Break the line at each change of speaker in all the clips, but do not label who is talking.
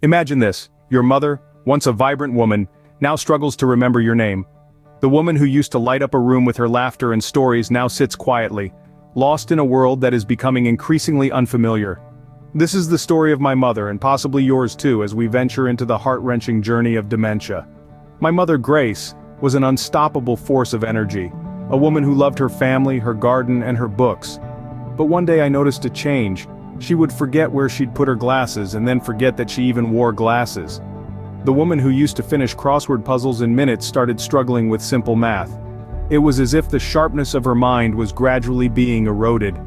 Imagine this: your mother, once a vibrant woman, now struggles to remember your name. The woman who used to light up a room with her laughter and stories now sits quietly, lost in a world that is becoming increasingly unfamiliar. This is the story of my mother, and possibly yours too, as we venture into the heart-wrenching journey of dementia. My mother, Grace, was an unstoppable force of energy, a woman who loved her family, her garden, and her books. But one day I noticed a change. She would forget where she'd put her glasses and then forget that she even wore glasses. The woman who used to finish crossword puzzles in minutes started struggling with simple math. It was as if the sharpness of her mind was gradually being eroded.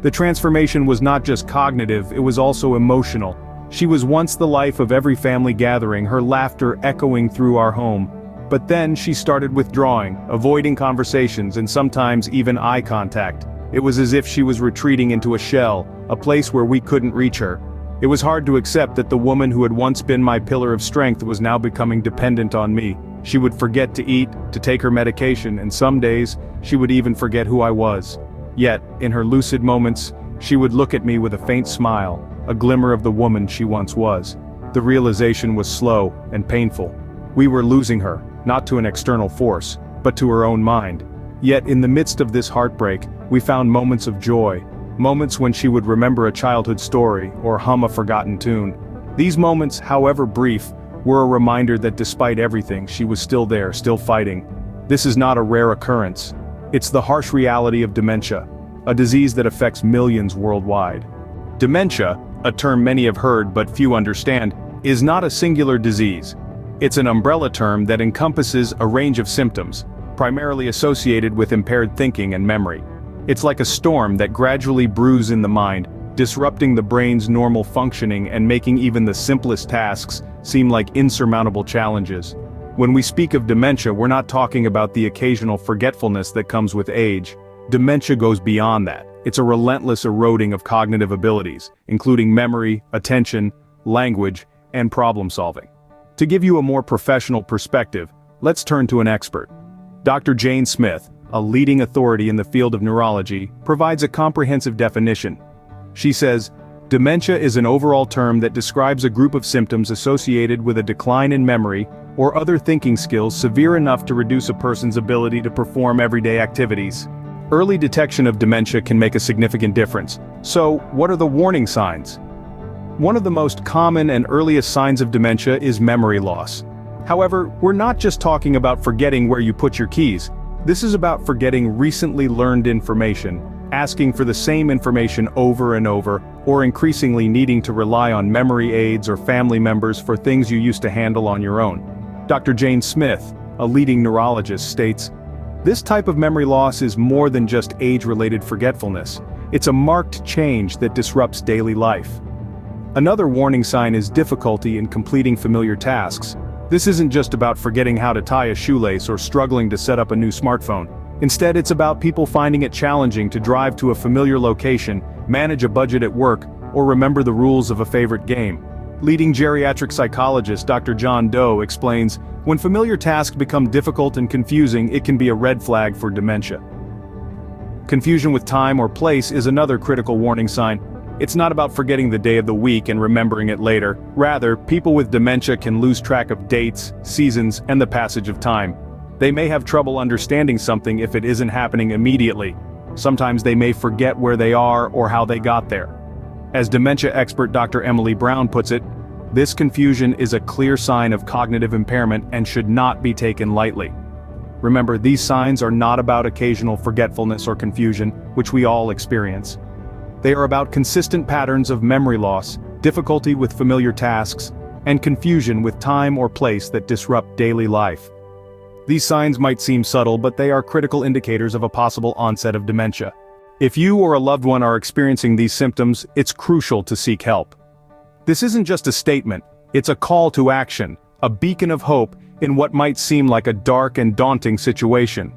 The transformation was not just cognitive, it was also emotional. She was once the life of every family gathering, her laughter echoing through our home. But then she started withdrawing, avoiding conversations and sometimes even eye contact. It was as if she was retreating into a shell, a place where we couldn't reach her. It was hard to accept that the woman who had once been my pillar of strength was now becoming dependent on me. She would forget to eat, to take her medication, and some days, she would even forget who I was. Yet, in her lucid moments, she would look at me with a faint smile, a glimmer of the woman she once was. The realization was slow and painful. We were losing her, not to an external force, but to her own mind. Yet in the midst of this heartbreak, we found moments of joy. Moments when she would remember a childhood story, or hum a forgotten tune. These moments, however brief, were a reminder that despite everything, she was still there, still fighting. This is not a rare occurrence. It's the harsh reality of dementia, a disease that affects millions worldwide. Dementia, a term many have heard but few understand, is not a singular disease. It's an umbrella term that encompasses a range of symptoms, primarily associated with impaired thinking and memory. It's like a storm that gradually brews in the mind, disrupting the brain's normal functioning and making even the simplest tasks seem like insurmountable challenges. When we speak of dementia, we're not talking about the occasional forgetfulness that comes with age. Dementia goes beyond that. It's a relentless eroding of cognitive abilities, including memory, attention, language, and problem solving. To give you a more professional perspective, let's turn to an expert. Dr. Jane Smith, a leading authority in the field of neurology, provides a comprehensive definition. She says, "Dementia is an overall term that describes a group of symptoms associated with a decline in memory or other thinking skills severe enough to reduce a person's ability to perform everyday activities." Early detection of dementia can make a significant difference. So, what are the warning signs? One of the most common and earliest signs of dementia is memory loss. However, we're not just talking about forgetting where you put your keys. This is about forgetting recently learned information, asking for the same information over and over, or increasingly needing to rely on memory aids or family members for things you used to handle on your own. Dr. Jane Smith, a leading neurologist, states, "This type of memory loss is more than just age-related forgetfulness. It's a marked change that disrupts daily life." Another warning sign is difficulty in completing familiar tasks. This isn't just about forgetting how to tie a shoelace or struggling to set up a new smartphone. Instead, it's about people finding it challenging to drive to a familiar location, manage a budget at work, or remember the rules of a favorite game. Leading geriatric psychologist Dr. John Doe explains, "When familiar tasks become difficult and confusing, it can be a red flag for dementia." Confusion with time or place is another critical warning sign. It's not about forgetting the day of the week and remembering it later. Rather, people with dementia can lose track of dates, seasons, and the passage of time. They may have trouble understanding something if it isn't happening immediately. Sometimes they may forget where they are or how they got there. As dementia expert Dr. Emily Brown puts it, this confusion is a clear sign of cognitive impairment and should not be taken lightly. Remember, these signs are not about occasional forgetfulness or confusion, which we all experience. They are about consistent patterns of memory loss, difficulty with familiar tasks, and confusion with time or place that disrupt daily life. These signs might seem subtle, but they are critical indicators of a possible onset of dementia. If you or a loved one are experiencing these symptoms, it's crucial to seek help. This isn't just a statement, it's a call to action, a beacon of hope in what might seem like a dark and daunting situation.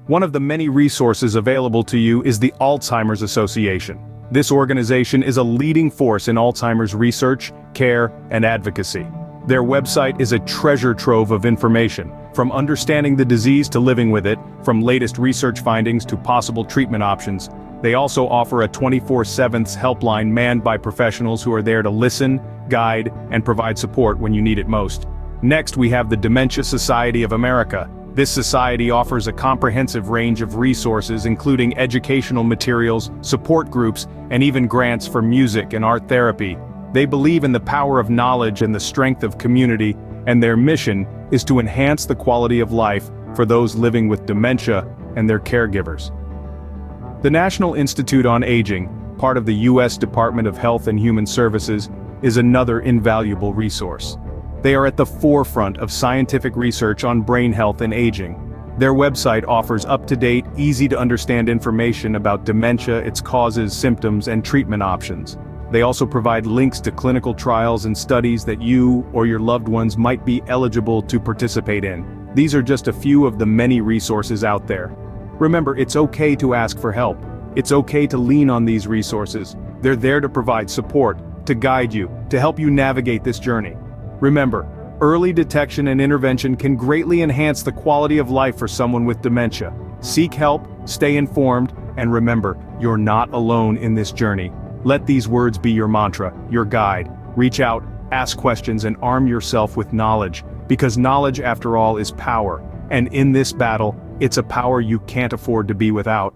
One of the many resources available to you is the Alzheimer's Association. This organization is a leading force in Alzheimer's research, care, and advocacy. Their website is a treasure trove of information, from understanding the disease to living with it, from latest research findings to possible treatment options. They also offer a 24/7 helpline manned by professionals who are there to listen, guide, and provide support when you need it most. Next, we have the Dementia Society of America. This society offers a comprehensive range of resources including educational materials, support groups, and even grants for music and art therapy. They believe in the power of knowledge and the strength of community, and their mission is to enhance the quality of life for those living with dementia and their caregivers. The National Institute on Aging, part of the U.S. Department of Health and Human Services, is another invaluable resource. They are at the forefront of scientific research on brain health and aging. Their website offers up-to-date, easy-to-understand information about dementia, its causes, symptoms, and treatment options. They also provide links to clinical trials and studies that you or your loved ones might be eligible to participate in. These are just a few of the many resources out there. Remember, it's okay to ask for help. It's okay to lean on these resources. They're there to provide support, to guide you, to help you navigate this journey. Remember, early detection and intervention can greatly enhance the quality of life for someone with dementia. Seek help, stay informed, and remember, you're not alone in this journey. Let these words be your mantra, your guide. Reach out, ask questions, and arm yourself with knowledge, because knowledge, after all, is power. And in this battle, it's a power you can't afford to be without.